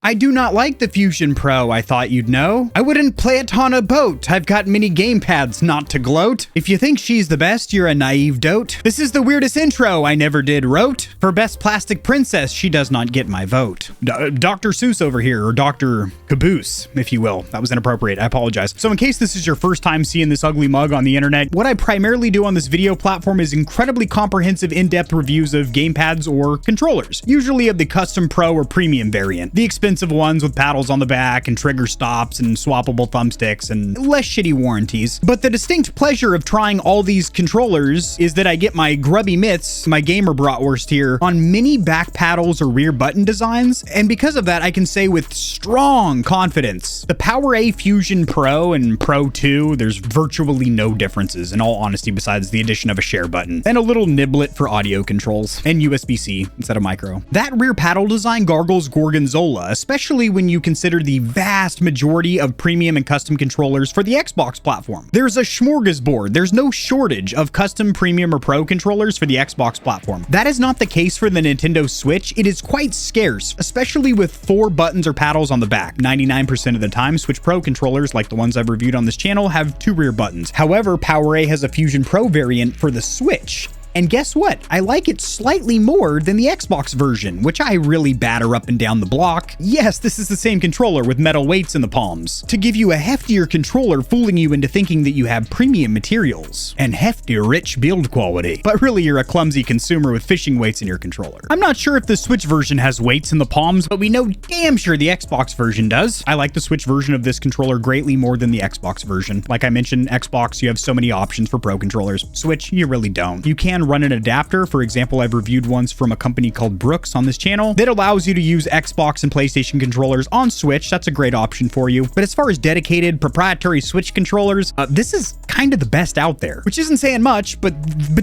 I do not like the Fusion Pro, I thought you'd know. I wouldn't play it on a boat. I've got mini gamepads not to gloat. If you think she's the best, you're a naive dote. This is the weirdest intro I never did wrote. For best plastic princess, she does not get my vote. Dr. Seuss over here, or Dr. Caboose, if you will. That was inappropriate, I apologize. So in case this is your first time seeing this ugly mug on the internet, what I primarily do on this video platform is incredibly comprehensive, in-depth reviews of gamepads or controllers, usually of the custom pro or premium variant. The expensive ones with paddles on the back and trigger stops and swappable thumbsticks and less shitty warranties. But the distinct pleasure of trying all these controllers is that I get my grubby mitts, my gamer bratwurst here, on mini back paddles or rear button designs, and because of that I can say with strong confidence, the PowerA Fusion Pro and Pro 2, there's virtually no differences in all honesty besides the addition of a share button and a little niblet for audio controls and USB-C instead of micro. That rear paddle design gargles Gorgonzola, especially when you consider the vast majority of premium and custom controllers for the Xbox platform. There's a smorgasbord. There's no shortage of custom premium or pro controllers for the Xbox platform. That is not the case for the Nintendo Switch. It is quite scarce, especially with 4 buttons or paddles on the back. 99% of the time, Switch Pro controllers, like the ones I've reviewed on this channel, have 2 rear buttons. However, PowerA has a Fusion Pro variant for the Switch. And guess what? I like it slightly more than the Xbox version, which I really batter up and down the block. Yes, this is the same controller with metal weights in the palms, to give you a heftier controller, fooling you into thinking that you have premium materials and hefty, rich build quality. But really, you're a clumsy consumer with fishing weights in your controller. I'm not sure if the Switch version has weights in the palms, but we know damn sure the Xbox version does. I like the Switch version of this controller greatly more than the Xbox version. Like I mentioned, Xbox, you have so many options for pro controllers. Switch, you really don't. You can run an adapter. For example, I've reviewed ones from a company called Brooks on this channel that allows you to use Xbox and PlayStation controllers on Switch. That's a great option for you. But as far as dedicated proprietary Switch controllers, this is kind of the best out there, which isn't saying much, but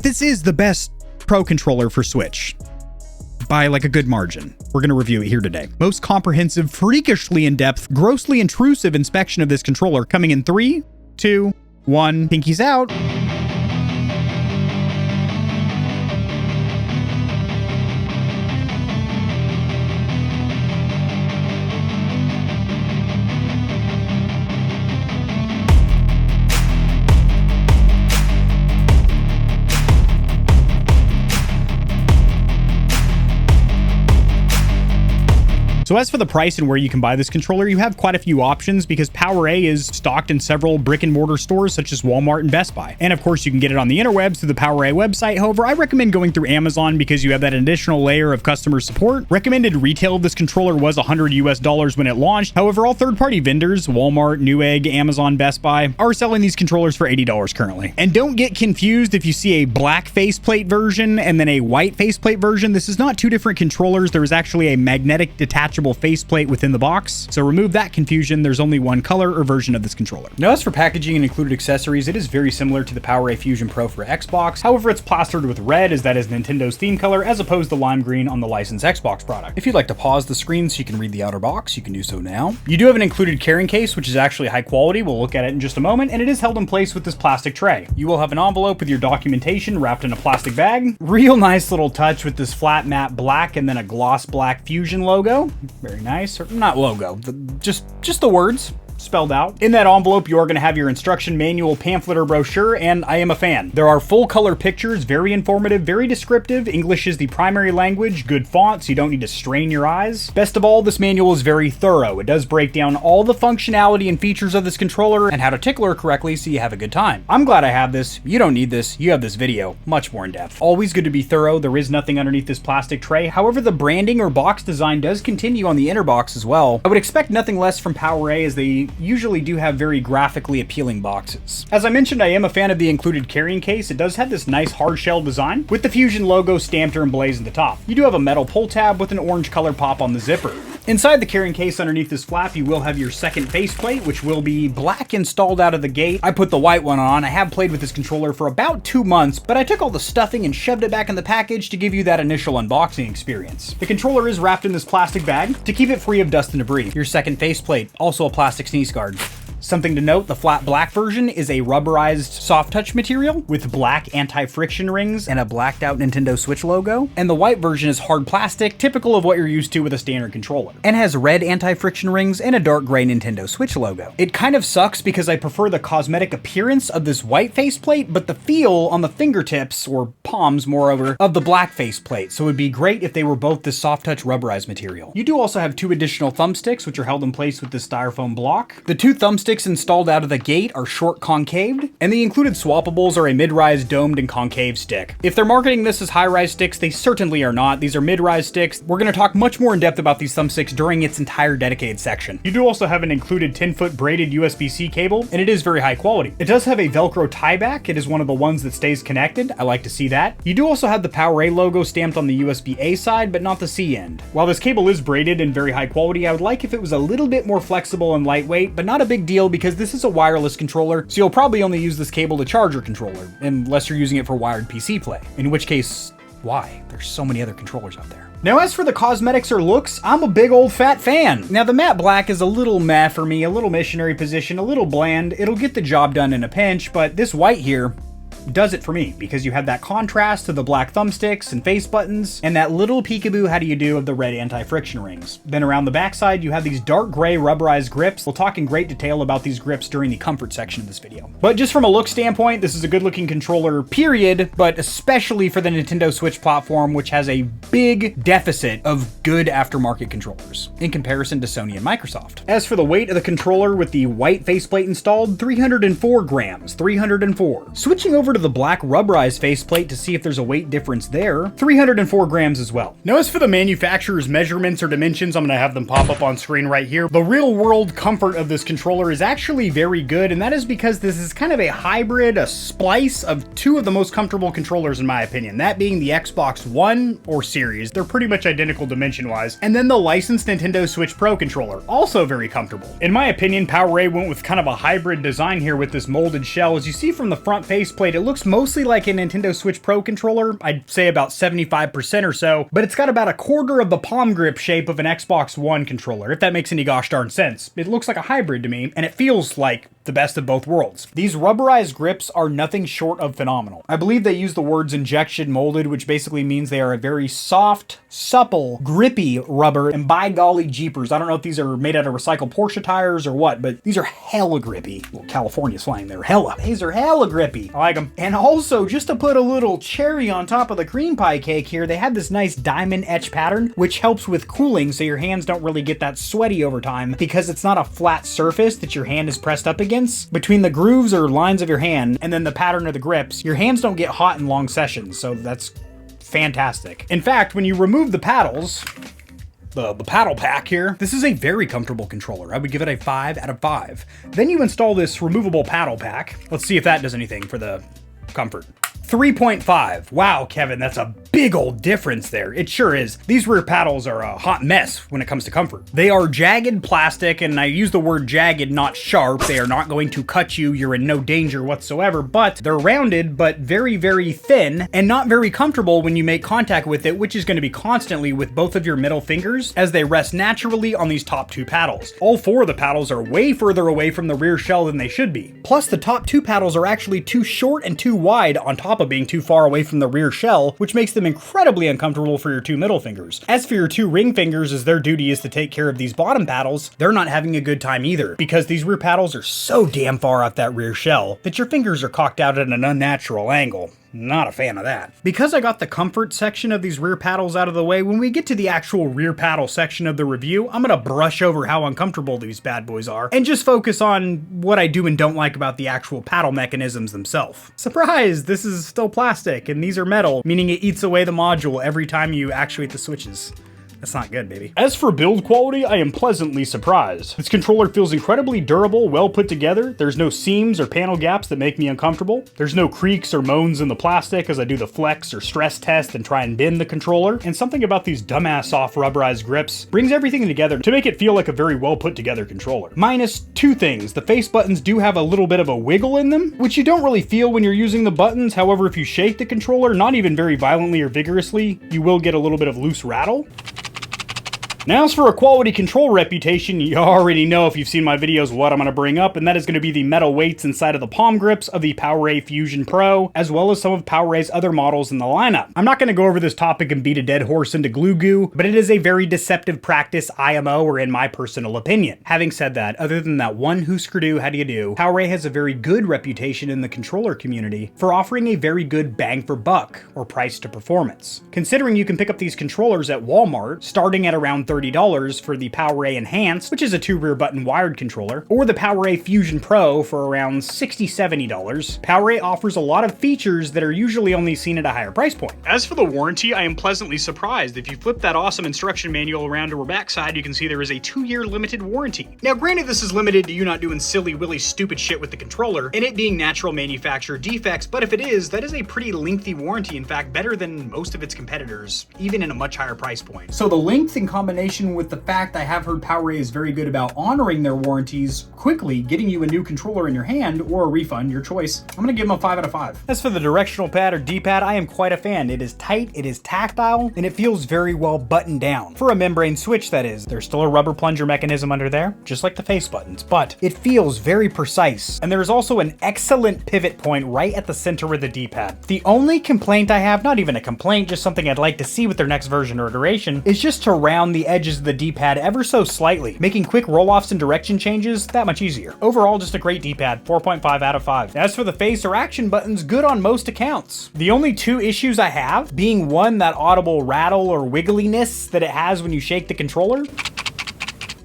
this is the best pro controller for Switch by like a good margin. We're going to review it here today. Most comprehensive, freakishly in-depth, grossly intrusive inspection of this controller coming in 3, 2, 1, pinkies out. So as for the price and where you can buy this controller, you have quite a few options because PowerA is stocked in several brick and mortar stores such as Walmart and Best Buy. And of course, you can get it on the interwebs through the PowerA website. However, I recommend going through Amazon because you have that additional layer of customer support. Recommended retail of this controller was $100 US when it launched. However, all third-party vendors, Walmart, Newegg, Amazon, Best Buy, are selling these controllers for $80 currently. And don't get confused if you see a black faceplate version and then a white faceplate version. This is not 2 different controllers. There is actually a magnetic detachable faceplate within the box, so remove that confusion. There's only one color or version of this controller. Now, as for packaging and included accessories, it is very similar to the PowerA Fusion Pro for Xbox. However, it's plastered with red, as that is Nintendo's theme color, as opposed to lime green on the licensed Xbox product. If you'd like to pause the screen so you can read the outer box, you can do so now. You do have an included carrying case, which is actually high quality. We'll look at it in just a moment, and it is held in place with this plastic tray. You will have an envelope with your documentation wrapped in a plastic bag. Real nice little touch with this flat matte black and then a gloss black Fusion logo. Very nice, or not logo, just the words spelled out. In that envelope, you are going to have your instruction manual, pamphlet, or brochure, and I am a fan. There are full color pictures, very informative, very descriptive. English is the primary language, good font, so you don't need to strain your eyes. Best of all, this manual is very thorough. It does break down all the functionality and features of this controller and how to tickle her correctly so you have a good time. I'm glad I have this. You don't need this. You have this video. Much more in depth. Always good to be thorough. There is nothing underneath this plastic tray. However, the branding or box design does continue on the inner box as well. I would expect nothing less from PowerA, as they usually do have very graphically appealing boxes. As I mentioned, I am a fan of the included carrying case. It does have this nice hard shell design with the Fusion logo stamped or emblazoned at the top. You do have a metal pull tab with an orange color pop on the zipper. Inside the carrying case underneath this flap, you will have your second faceplate, which will be black installed out of the gate. I put the white one on. I have played with this controller for about 2 months, but I took all the stuffing and shoved it back in the package to give you that initial unboxing experience. The controller is wrapped in this plastic bag to keep it free of dust and debris. Your second faceplate, also a plastic sneeze guard. Something to note, the flat black version is a rubberized soft touch material with black anti-friction rings and a blacked out Nintendo Switch logo. And the white version is hard plastic, typical of what you're used to with a standard controller, and has red anti-friction rings and a dark gray Nintendo Switch logo. It kind of sucks because I prefer the cosmetic appearance of this white faceplate, but the feel on the fingertips, or palms moreover, of the black faceplate, so it would be great if they were both this soft touch rubberized material. You do also have 2 additional thumbsticks, which are held in place with this styrofoam block. The 2 thumbsticks installed out of the gate are short concaved, and the included swappables are a mid-rise domed and concave stick. If they're marketing this as high-rise sticks, they certainly are not. These are mid-rise sticks. We're going to talk much more in depth about these thumbsticks during its entire dedicated section. You do also have an included 10-foot braided USB-C cable, and it is very high quality. It does have a Velcro tieback. It is one of the ones that stays connected. I like to see that. You do also have the PowerA logo stamped on the USB-A side, but not the C end. While this cable is braided and very high quality, I would like if it was a little bit more flexible and lightweight, but not a big deal because this is a wireless controller, so you'll probably only use this cable to charge your controller, unless you're using it for wired PC play. In which case, why? There's so many other controllers out there. Now, as for the cosmetics or looks, I'm a big old fat fan. Now, the matte black is a little meh for me, a little missionary position, a little bland. It'll get the job done in a pinch, but this white here does it for me because you have that contrast to the black thumbsticks and face buttons and that little peekaboo how do you do of the red anti-friction rings. Then around the backside, you have these dark gray rubberized grips. We'll talk in great detail about these grips during the comfort section of this video. But just from a look standpoint, this is a good looking controller, period, but especially for the Nintendo Switch platform, which has a big deficit of good aftermarket controllers in comparison to Sony and Microsoft. As for the weight of the controller with the white faceplate installed, 304 grams, 304. Switching over to the black rubberized faceplate to see if there's a weight difference there, 304 grams as well. Now, as for the manufacturer's measurements or dimensions, I'm gonna have them pop up on screen right here. The real world comfort of this controller is actually very good, and that is because this is kind of a hybrid, a splice of 2 of the most comfortable controllers in my opinion, that being the Xbox One or Series. They're pretty much identical dimension-wise, and then the licensed Nintendo Switch Pro controller, also very comfortable. In my opinion, PowerA went with kind of a hybrid design here with this molded shell. As you see from the front faceplate, it looks mostly like a Nintendo Switch Pro controller, I'd say about 75% or so, but it's got about a quarter of the palm grip shape of an Xbox One controller, if that makes any gosh darn sense. It looks like a hybrid to me, and it feels like the best of both worlds. These rubberized grips are nothing short of phenomenal. I believe they use the words injection molded, which basically means they are a very soft, supple, grippy rubber, and by golly jeepers, I don't know if these are made out of recycled Porsche tires or what, but these are hella grippy. Well, California slang there, hella. These are hella grippy. I like them. And also, just to put a little cherry on top of the cream pie cake here, they have this nice diamond etch pattern, which helps with cooling so your hands don't really get that sweaty over time because it's not a flat surface that your hand is pressed up against. Between the grooves or lines of your hand and then the pattern of the grips, your hands don't get hot in long sessions, so that's fantastic. In fact, when you remove the paddles, the paddle pack here, this is a very comfortable controller. I would give it a 5 out of 5. Then you install this removable paddle pack. Let's see if that does anything for the comfort. 3.5. Wow, Kevin, that's a big old difference there. It sure is. These rear paddles are a hot mess when it comes to comfort. They are jagged plastic, and I use the word jagged, not sharp. They are not going to cut you. You're in no danger whatsoever, but they're rounded, but very, very thin and not very comfortable when you make contact with it, which is going to be constantly with both of your middle fingers as they rest naturally on these top 2 paddles. All 4 of the paddles are way further away from the rear shell than they should be. Plus, the top 2 paddles are actually too short and too wide on top of being too far away from the rear shell, which makes them incredibly uncomfortable for your 2 middle fingers. As for your 2 ring fingers, as their duty is to take care of these bottom paddles, they're not having a good time either, because these rear paddles are so damn far off that rear shell that your fingers are cocked out at an unnatural angle. Not a fan of that. Because I got the comfort section of these rear paddles out of the way, when we get to the actual rear paddle section of the review, I'm gonna brush over how uncomfortable these bad boys are and just focus on what I do and don't like about the actual paddle mechanisms themselves. Surprise! This is still plastic and these are metal, meaning it eats away the module every time you actuate the switches. That's not good, baby. As for build quality, I am pleasantly surprised. This controller feels incredibly durable, well put together. There's no seams or panel gaps that make me uncomfortable. There's no creaks or moans in the plastic as I do the flex or stress test and try and bend the controller. And something about these dumbass soft rubberized grips brings everything together to make it feel like a very well put together controller. Minus 2 things. The face buttons do have a little bit of a wiggle in them, which you don't really feel when you're using the buttons. However, if you shake the controller, not even very violently or vigorously, you will get a little bit of loose rattle. Now as for a quality control reputation, you already know if you've seen my videos what I'm going to bring up, and that is going to be the metal weights inside of the palm grips of the PowerA Fusion Pro, as well as some of PowerA's other models in the lineup. I'm not going to go over this topic and beat a dead horse into glue goo, but it is a very deceptive practice, IMO, or in my personal opinion. Having said that, other than that one Husker Du, how do you do, PowerA has a very good reputation in the controller community for offering a very good bang for buck, or price to performance. Considering you can pick up these controllers at Walmart, starting at around $30 for the PowerA Enhanced, which is a 2 rear button wired controller, or the PowerA Fusion Pro for around $60, $70, PowerA offers a lot of features that are usually only seen at a higher price point. As for the warranty, I am pleasantly surprised. If you flip that awesome instruction manual around to our backside, you can see there is a 2-year limited warranty. Now granted, this is limited to you not doing silly willy stupid shit with the controller, and it being natural manufacturer defects, but if it is, that is a pretty lengthy warranty, in fact better than most of its competitors, even in a much higher price point. So the length in combination with the fact I have heard PowerA is very good about honoring their warranties, quickly getting you a new controller in your hand, or a refund, your choice, I'm gonna give them a 5 out of 5. As for the directional pad or D-pad, I am quite a fan. It is tight, it is tactile, and it feels very well buttoned down. For a membrane switch, that is. There's still a rubber plunger mechanism under there, just like the face buttons, but it feels very precise. And there is also an excellent pivot point right at the center of the D-pad. The only complaint I have, not even a complaint, just something I'd like to see with their next version or iteration, is just to round the edges of the D-pad ever so slightly, making quick roll-offs and direction changes that much easier. Overall, just a great D-pad, 4.5 out of 5. As for the face or action buttons, good on most accounts. The only 2 issues I have being one, that audible rattle or wiggliness that it has when you shake the controller.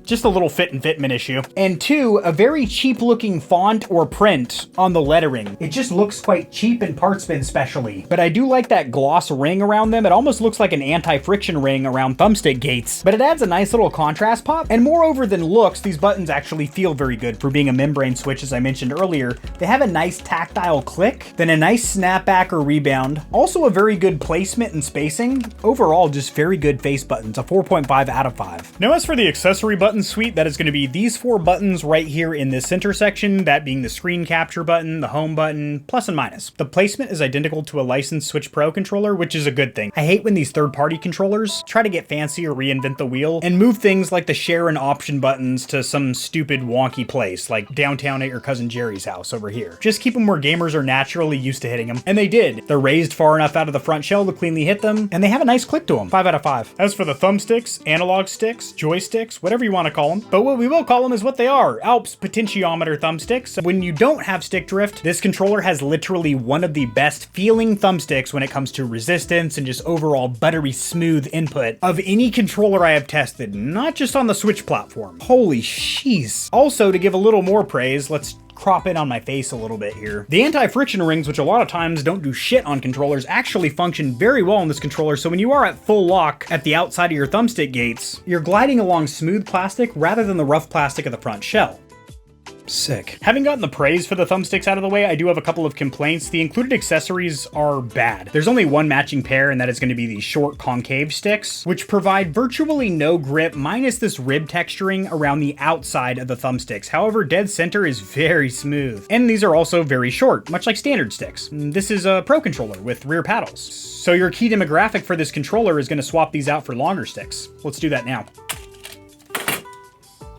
Just a little fit and fitment issue. And 2, a very cheap looking font or print on the lettering. It just looks quite cheap in parts bin especially, but I do like that gloss ring around them. It almost looks like an anti-friction ring around thumbstick gates, but it adds a nice little contrast pop. And moreover than looks, these buttons actually feel very good for being a membrane switch, as I mentioned earlier. They have a nice tactile click, then a nice snapback or rebound. Also a very good placement and spacing. Overall, just very good face buttons, a 4.5 out of 5. Now as for the accessory buttons suite, that is going to be these 4 buttons right here in this center section, that being the screen capture button, the home button, plus and minus. The placement is identical to a licensed Switch Pro controller, which is a good thing. I hate when these third-party controllers try to get fancy or reinvent the wheel and move things like the share and option buttons to some stupid wonky place, like downtown at your cousin Jerry's house over here. Just keep them where gamers are naturally used to hitting them. And they did. They're raised far enough out of the front shell to cleanly hit them, and they have a nice click to them. 5 out of 5. As for the thumbsticks, analog sticks, joysticks, whatever you want to call them, but what we will call them is what they are, Alps potentiometer thumbsticks. When you don't have stick drift, this controller has literally one of the best feeling thumbsticks when it comes to resistance and just overall buttery smooth input of any controller I have tested, not just on the Switch platform. Holy sheesh. Also, to give a little more praise, let's crop in on my face a little bit here. The anti-friction rings, which a lot of times don't do shit on controllers, actually function very well on this controller, so when you are at full lock at the outside of your thumbstick gates, you're gliding along smooth plastic rather than the rough plastic of the front shell. Sick. Having gotten the praise for the thumbsticks out of the way, I do have a couple of complaints. The included accessories are bad. There's only one matching pair, and that is going to be the short concave sticks, which provide virtually no grip minus this rib texturing around the outside of the thumbsticks. However, dead center is very smooth. And these are also very short, much like standard sticks. This is a Pro controller with rear paddles. So your key demographic for this controller is going to swap these out for longer sticks. Let's do that now.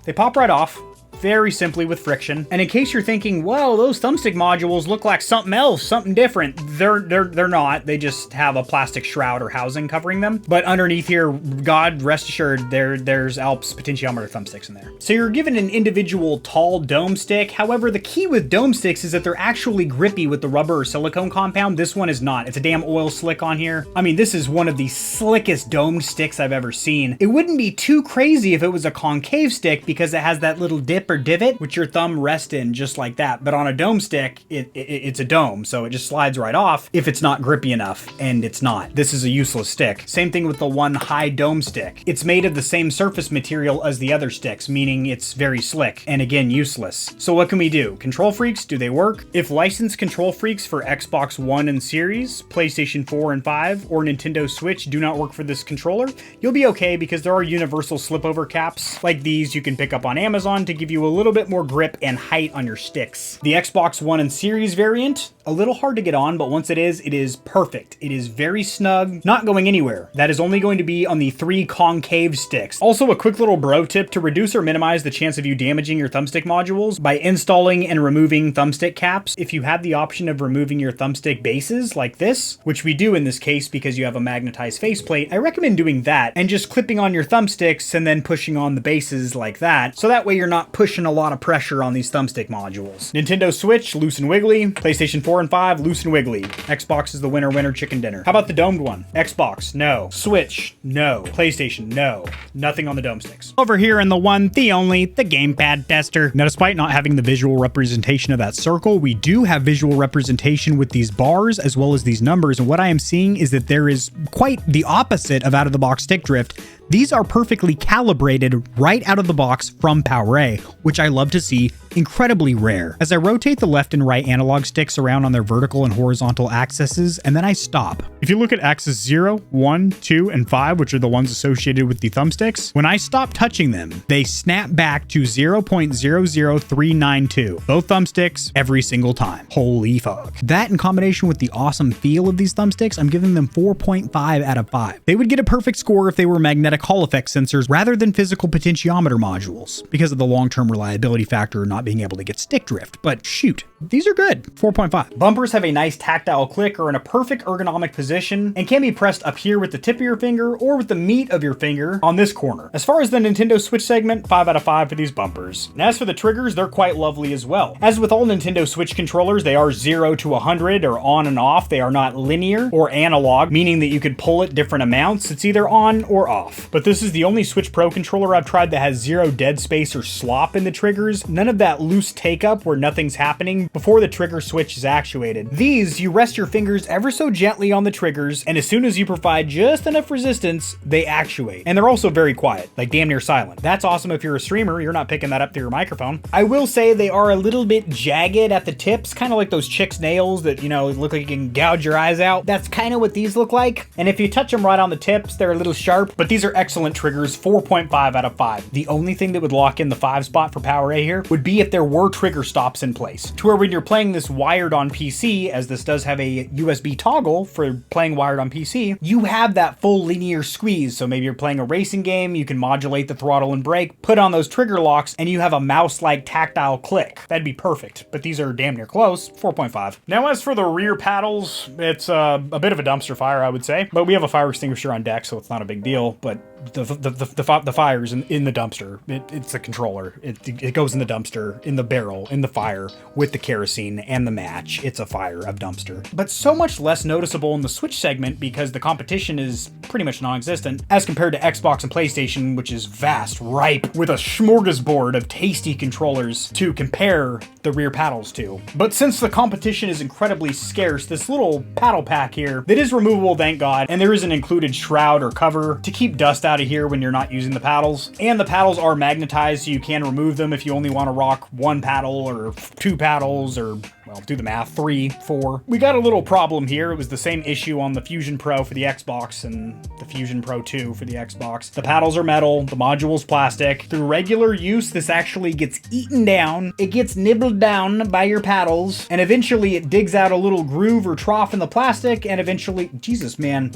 They pop right off, very simply with friction. And in case you're thinking, whoa, those thumbstick modules look like something else, something different. They're not. They just have a plastic shroud or housing covering them. But underneath here, God rest assured, there's Alps potentiometer thumbsticks in there. So you're given an individual tall dome stick. However, the key with dome sticks is that they're actually grippy with the rubber or silicone compound. This one is not. It's a damn oil slick on here. I mean, this is one of the slickest domed sticks I've ever seen. It wouldn't be too crazy if it was a concave stick because it has that little dip or divot which your thumb rests in just like that. But on a dome stick, it's a dome, so it just slides right off if it's not grippy enough, and it's not. This is a useless stick. Same thing with the one high dome stick. It's made of the same surface material as the other sticks, meaning it's very slick, and again, useless. So what can we do? Control freaks, do they work? If licensed control freaks for Xbox One and Series, PlayStation 4 and 5, or Nintendo Switch do not work for this controller, you'll be okay because there are universal slipover caps like these you can pick up on Amazon to give you a little bit more grip and height on your sticks. The Xbox One and Series variant, a little hard to get on, but once it is perfect. It is very snug, not going anywhere. That is only going to be on the 3 concave sticks. Also, a quick little bro tip to reduce or minimize the chance of you damaging your thumbstick modules by installing and removing thumbstick caps. If you have the option of removing your thumbstick bases like this, which we do in this case because you have a magnetized faceplate, I recommend doing that and just clipping on your thumbsticks and then pushing on the bases like that. So that way you're not pushing a lot of pressure on these thumbstick modules. Nintendo Switch, loose and wiggly. PlayStation 4 and 5, loose and wiggly. Xbox is the winner, chicken dinner. How about the domed one? Xbox, no. Switch, no. PlayStation, no. Nothing on the dome sticks. Over here in the one, the only, the gamepad tester. Now, despite not having the visual representation of that circle, we do have visual representation with these bars as well as these numbers. And what I am seeing is that there is quite the opposite of out-of-the-box stick drift. These are perfectly calibrated right out of the box from PowerA, which I love to see, incredibly rare. As I rotate the left and right analog sticks around on their vertical and horizontal axes, and then I stop. If you look at axis 0, 1, 2, and 5, which are the ones associated with the thumbsticks, when I stop touching them, they snap back to 0.00392. Both thumbsticks every single time. Holy fuck. That in combination with the awesome feel of these thumbsticks, I'm giving them 4.5 out of 5. They would get a perfect score if they were magnetic Hall effect sensors rather than physical potentiometer modules because of the long-term reliability factor not being able to get stick drift. But shoot, these are good. 4.5. Bumpers have a nice tactile click, are in a perfect ergonomic position, and can be pressed up here with the tip of your finger or with the meat of your finger on this corner. As far as the Nintendo Switch segment, 5 out of 5 for these bumpers. And as for the triggers, they're quite lovely as well. As with all Nintendo Switch controllers, they are 0 to 100 or on and off. They are not linear or analog, meaning that you could pull it different amounts. It's either on or off. But this is the only Switch Pro controller I've tried that has 0 dead space or slop in the triggers. None of that loose take-up where nothing's happening before the trigger switch is actuated. These, you rest your fingers ever so gently on the triggers, and as soon as you provide just enough resistance, they actuate. And they're also very quiet, like damn near silent. That's awesome if you're a streamer, you're not picking that up through your microphone. I will say they are a little bit jagged at the tips, kind of like those chicks' nails that, you know, look like you can gouge your eyes out. That's kind of what these look like. And if you touch them right on the tips, they're a little sharp, but these are excellent triggers, 4.5 out of 5. The only thing that would lock in the 5 spot for PowerA here would be if there were trigger stops in place, to where when you're playing this wired on PC, as this does have a USB toggle for playing wired on PC, you have that full linear squeeze. So maybe you're playing a racing game, you can modulate the throttle and brake, put on those trigger locks, and you have a mouse-like tactile click. That'd be perfect, but these are damn near close, 4.5. Now as for the rear paddles, it's a bit of a dumpster fire, I would say, but we have a fire extinguisher on deck, so it's not a big deal. But the fire's in the dumpster. It's a controller. It goes in the dumpster, in the barrel, in the fire, with the kerosene and the match. It's a fire of dumpster. But so much less noticeable in the Switch segment because the competition is pretty much non-existent as compared to Xbox and PlayStation, which is vast, ripe, with a smorgasbord of tasty controllers to compare the rear paddles to. But since the competition is incredibly scarce, this little paddle pack here, that is removable, thank God, and there is an included shroud or cover to keep dust out of here when you're not using the paddles. And the paddles are magnetized, so you can remove them if you only want to rock 1 paddle or 2 paddles or, well, do the math, 3, 4. We got a little problem here. It was the same issue on the Fusion Pro for the Xbox and the Fusion Pro 2 for the Xbox. The paddles are metal, the module's plastic. Through regular use, this actually gets eaten down. It gets nibbled down by your paddles, and eventually it digs out a little groove or trough in the plastic, and eventually, Jesus, man,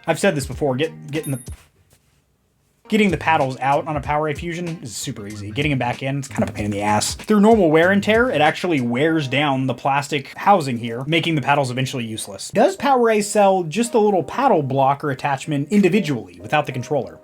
I've said this before, getting the paddles out on a PowerA Fusion is super easy. Getting them back in, it's kind of a pain in the ass. Through normal wear and tear, it actually wears down the plastic housing here, making the paddles eventually useless. Does PowerA sell just the little paddle blocker attachment individually without the controller?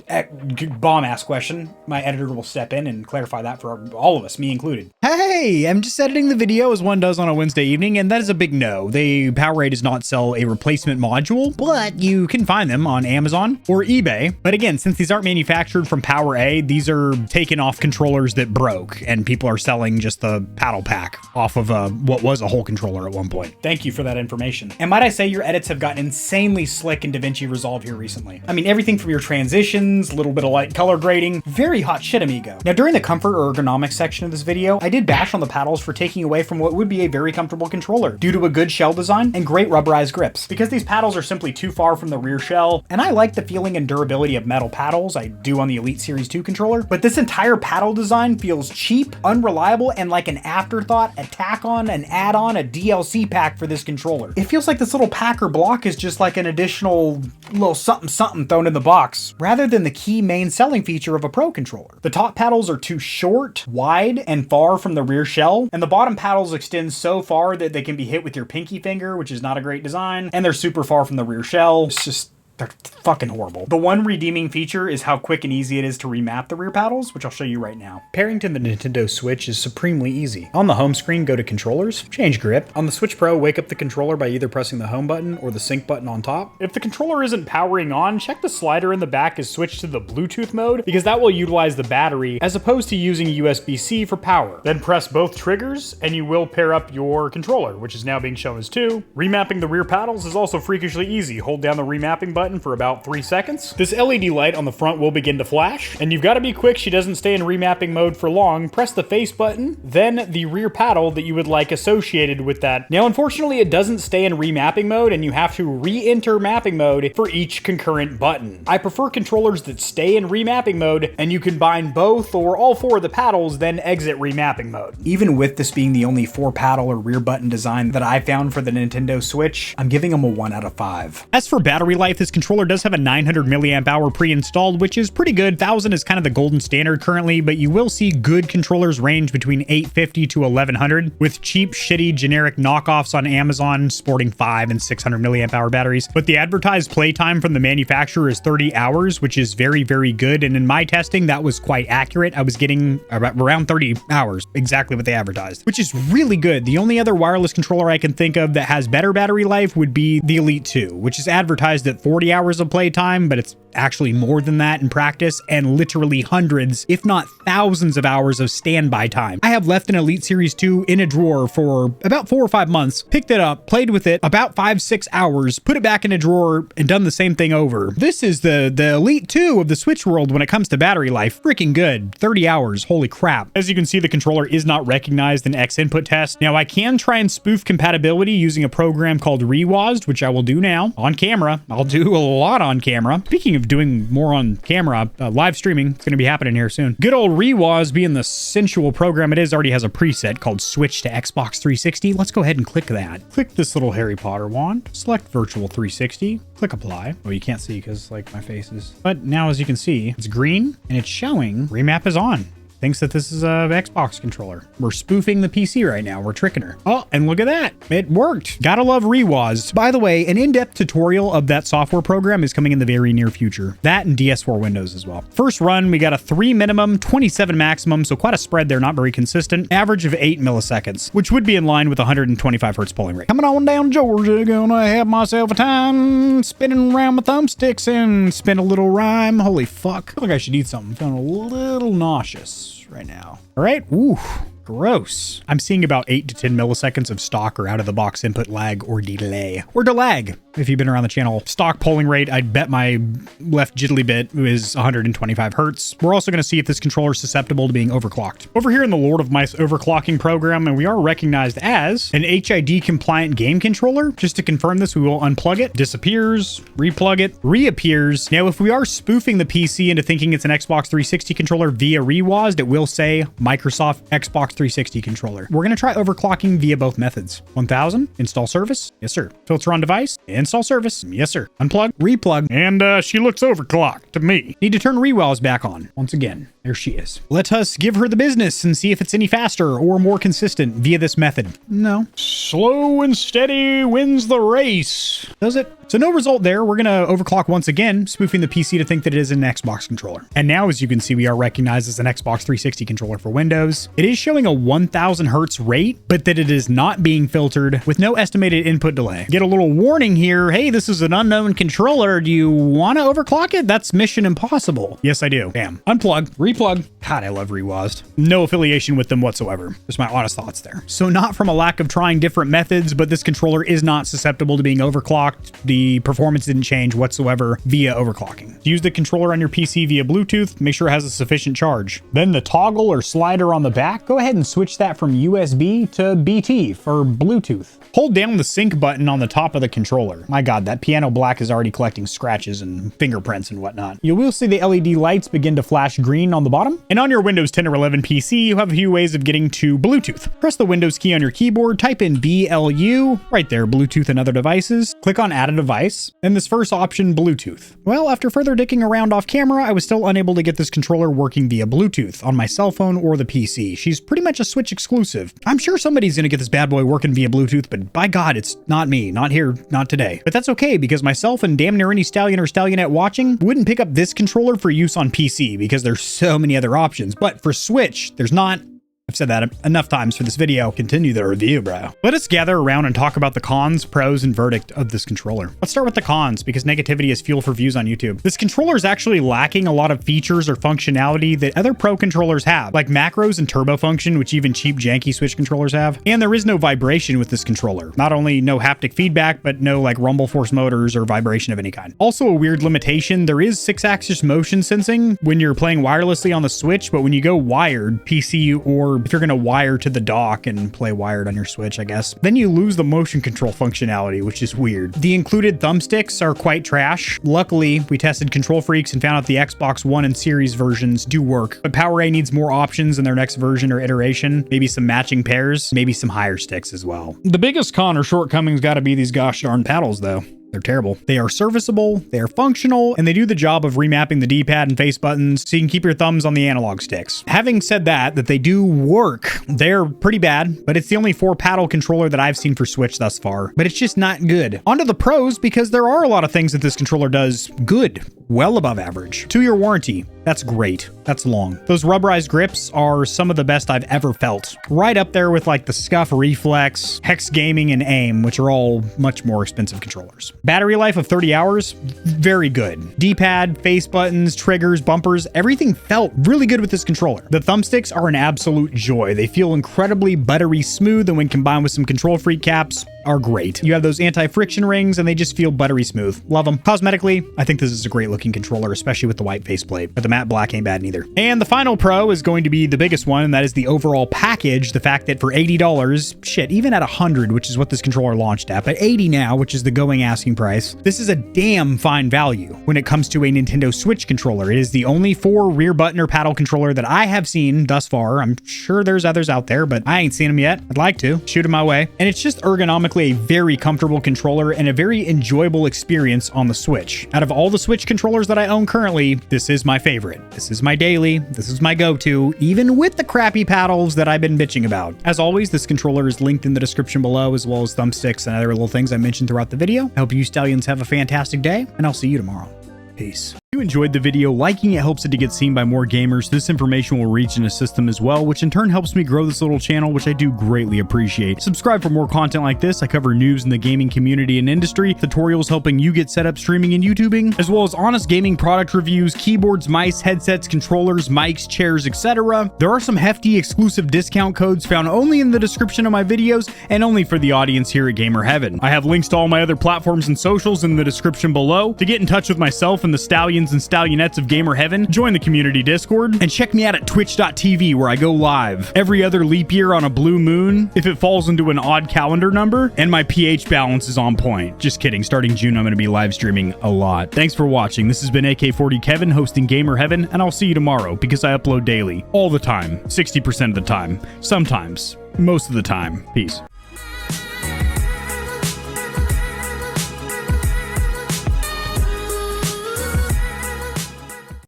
Bomb-ass question. My editor will step in and clarify that for all of us, me included. Hey, I'm just editing the video as one does on a Wednesday evening, and that is a big no. PowerA does not sell a replacement module, but you can find them on Amazon or eBay. But again, since these aren't manufactured from PowerA, these are taken off controllers that broke, and people are selling just the paddle pack off of what was a whole controller at one point. Thank you for that information. And might I say, your edits have gotten insanely slick in DaVinci Resolve here recently. I mean, everything from your transitions buttons, a little bit of light color grading. Very hot shit, amigo. Now, during the comfort or ergonomics section of this video, I did bash on the paddles for taking away from what would be a very comfortable controller due to a good shell design and great rubberized grips. Because these paddles are simply too far from the rear shell, and I like the feeling and durability of metal paddles, I do on the Elite Series 2 controller, but this entire paddle design feels cheap, unreliable, and like an afterthought, a tack on, an add-on, a DLC pack for this controller. It feels like this little pack or block is just like an additional little something thrown in the box, rather than the key main selling feature of a Pro controller. The top paddles are too short, wide, and far from the rear shell, and the bottom paddles extend so far that they can be hit with your pinky finger, which is not a great design, and they're super far from the rear shell. It's just, they're fucking horrible. The one redeeming feature is how quick and easy it is to remap the rear paddles, which I'll show you right now. Pairing to the Nintendo Switch is supremely easy. On the home screen, go to Controllers, change grip. On the Switch Pro, wake up the controller by either pressing the home button or the sync button on top. If the controller isn't powering on, check the slider in the back is switched to the Bluetooth mode, because that will utilize the battery as opposed to using USB-C for power. Then press both triggers and you will pair up your controller, which is now being shown as 2. Remapping the rear paddles is also freakishly easy. Hold down the remapping button for about 3 seconds. This LED light on the front will begin to flash, and you've got to be quick. She doesn't stay in remapping mode for long. Press the face button, then the rear paddle that you would like associated with that. Now, unfortunately, it doesn't stay in remapping mode, and you have to re-enter mapping mode for each concurrent button. I prefer controllers that stay in remapping mode, and you can bind both or all 4 of the paddles, then exit remapping mode. Even with this being the only 4 paddle or rear button design that I found for the Nintendo Switch, I'm giving them a 1 out of 5. As for battery life, this controller does have a 900 milliamp hour pre-installed, which is pretty good. 1000 is kind of the golden standard currently, but you will see good controllers range between 850 to 1100, with cheap, shitty, generic knockoffs on Amazon sporting 5 and 600 milliamp hour batteries. But the advertised playtime from the manufacturer is 30 hours, which is very, very good. And in my testing, that was quite accurate. I was getting around 30 hours, exactly what they advertised, which is really good. The only other wireless controller I can think of that has better battery life would be the Elite 2, which is advertised at 40 hours of playtime, but it's actually more than that in practice, and literally hundreds, if not thousands of hours of standby time. I have left an Elite Series 2 in a drawer for about 4 or 5 months, picked it up, played with it about 5-6 hours, put it back in a drawer, and done the same thing over. This is the Elite 2 of the Switch world when it comes to battery life. Freaking good. 30 hours. Holy crap. As you can see, the controller is not recognized in X input test. Now, I can try and spoof compatibility using a program called Rewazd, which I will do now on camera. I'll do a lot on camera. Speaking of doing more on camera, live streaming is going to be happening here soon. Good old Rewazd, being the sensual program it is, already has a preset called Switch to Xbox 360. Let's go ahead and click that. Click this little Harry Potter wand, select Virtual 360, click Apply. Oh, you can't see because like my face is. But now, as you can see, it's green and it's showing remap is on. Thinks that this is a Xbox controller. We're spoofing the PC right now. We're tricking her. Oh, and look at that. It worked. Gotta love Rewazd. By the way, an in-depth tutorial of that software program is coming in the very near future. That and DS4 Windows as well. First run, we got a 3 minimum, 27 maximum, so quite a spread there, not very consistent. Average of 8 milliseconds, which would be in line with 125 hertz polling rate. Coming on down Georgia, gonna have myself a time spinning around my thumbsticks and spin a little rhyme. Holy fuck. I feel like I should eat something. I'm feeling a little nauseous right now. All right. Ooh, gross. I'm seeing about 8 to 10 milliseconds of stock or out of the box input lag or delay or delag. If you've been around the channel, stock polling rate, I'd bet my left jiddly bit is 125 hertz. We're also going to see if this controller is susceptible to being overclocked. Over here in the Lord of Mice overclocking program, and we are recognized as an HID compliant game controller. Just to confirm this, we will unplug it, disappears, replug it, reappears. Now, if we are spoofing the PC into thinking it's an Xbox 360 controller via Rewazd, it will say Microsoft Xbox 360 controller. We're going to try overclocking via both methods. 1000, install service. Yes, sir. Filter on device. Install service. Yes, sir. Unplug, replug, and she looks overclocked to me. Need to turn Rewazd back on. Once again, there she is. Let us give her the business and see if it's any faster or more consistent via this method. No. Slow and steady wins the race. Does it? So no result there. We're going to overclock once again, spoofing the PC to think that it is an Xbox controller. And now, as you can see, we are recognized as an Xbox 360 controller for Windows. It is showing a 1000 hertz rate, but that it is not being filtered with no estimated input delay. Get a little warning here. Hey, this is an unknown controller. Do you want to overclock it? That's mission impossible. Yes, I do. Bam. Unplug, Replug. God, I love Rewazd. No affiliation with them whatsoever. Just my honest thoughts there. So not from a lack of trying different methods, but this controller is not susceptible to being overclocked. The performance didn't change whatsoever via overclocking. Use the controller on your PC via Bluetooth. Make sure it has a sufficient charge. Then the toggle or slider on the back, go ahead and switch that from USB to BT for Bluetooth. Hold down the sync button on the top of the controller. My God, that piano black is already collecting scratches and fingerprints and whatnot. You will see the LED lights begin to flash green on the bottom. And on your Windows 10 or 11 PC, you have a few ways of getting to Bluetooth. Press the Windows key on your keyboard, type in BLU, right there, Bluetooth and other devices. Click on add a device, and this first option, Bluetooth. Well, after further dicking around off camera, I was still unable to get this controller working via Bluetooth on my cell phone or the PC. She's pretty much a Switch exclusive. I'm sure somebody's gonna get this bad boy working via Bluetooth, but by God, it's not me, not here, not today. But that's okay, because myself and damn near any stallion or stallionette watching wouldn't pick up this controller for use on PC because there's so many other options. But for Switch, there's not. I've said that enough times for this video. Continue the review, bro. Let us gather around and talk about the cons, pros, and verdict of this controller. Let's start with the cons, because negativity is fuel for views on YouTube. This controller is actually lacking a lot of features or functionality that other pro controllers have, like macros and turbo function, which even cheap janky Switch controllers have. And there is no vibration with this controller. Not only no haptic feedback, but no like rumble force motors or vibration of any kind. Also a weird limitation, there is 6-axis motion sensing when you're playing wirelessly on the Switch, but when you go wired, PC, or if you're going to wire to the dock and play wired on your Switch, I guess, then you lose the motion control functionality, which is weird. The included thumbsticks are quite trash. Luckily, we tested Control Freaks and found out the Xbox One and Series versions do work, but PowerA needs more options in their next version or iteration, maybe some matching pairs, maybe some higher sticks as well. The biggest con or shortcoming's got to be these gosh darn paddles, though. They're terrible. They are serviceable, they are functional, and they do the job of remapping the D-pad and face buttons so you can keep your thumbs on the analog sticks. Having said that they do work, they're pretty bad, but it's the only 4-paddle controller that I've seen for Switch thus far, but it's just not good. On to the pros, because there are a lot of things that this controller does good, well above average. 2-year warranty. That's great. That's long. Those rubberized grips are some of the best I've ever felt. Right up there with like the Scuff Reflex, Hex Gaming, and AIM, which are all much more expensive controllers. Battery life of 30 hours, very good. D-pad, face buttons, triggers, bumpers, everything felt really good with this controller. The thumbsticks are an absolute joy. They feel incredibly buttery smooth, and when combined with some Control Freak caps, are great. You have those anti-friction rings and they just feel buttery smooth. Love them. Cosmetically, I think this is a great looking controller, especially with the white faceplate, but the matte black ain't bad neither. And the final pro is going to be the biggest one, and that is the overall package. The fact that for $80, shit, even at 100, which is what this controller launched at, but 80 now, which is the going asking price, this is a damn fine value when it comes to a Nintendo Switch controller. It is the only 4 rear button or paddle controller that I have seen thus far. I'm sure there's others out there, but I ain't seen them yet. I'd like to. Shoot them my way. And it's just ergonomically a very comfortable controller and a very enjoyable experience on the Switch. Out of all the Switch controllers that I own currently, this is my favorite. This is my daily. This is my go-to, even with the crappy paddles that I've been bitching about. As always, this controller is linked in the description below, as well as thumbsticks and other little things I mentioned throughout the video. I hope you stallions have a fantastic day, and I'll see you tomorrow. Peace. If you enjoyed the video, liking it helps it to get seen by more gamers. This information will reach in a system as well, which in turn helps me grow this little channel, which I do greatly appreciate. Subscribe for more content like this. I cover news in the gaming community and industry, tutorials helping you get set up streaming and YouTubing, as well as honest gaming product reviews, keyboards, mice, headsets, controllers, mics, chairs, etc. There are some hefty exclusive discount codes found only in the description of my videos and only for the audience here at Gamer Heaven. I have links to all my other platforms and socials in the description below. To get in touch with myself and the stallions and stallionettes of Gamer Heaven, join the community Discord, and check me out at twitch.tv, where I go live every other leap year on a blue moon if it falls into an odd calendar number, and my pH balance is on point. Just kidding. Starting June, I'm going to be live streaming a lot. Thanks for watching. This has been AK40 Kevin hosting Gamer Heaven, and I'll see you tomorrow because I upload daily, all the time, 60% of the time, sometimes, most of the time. Peace.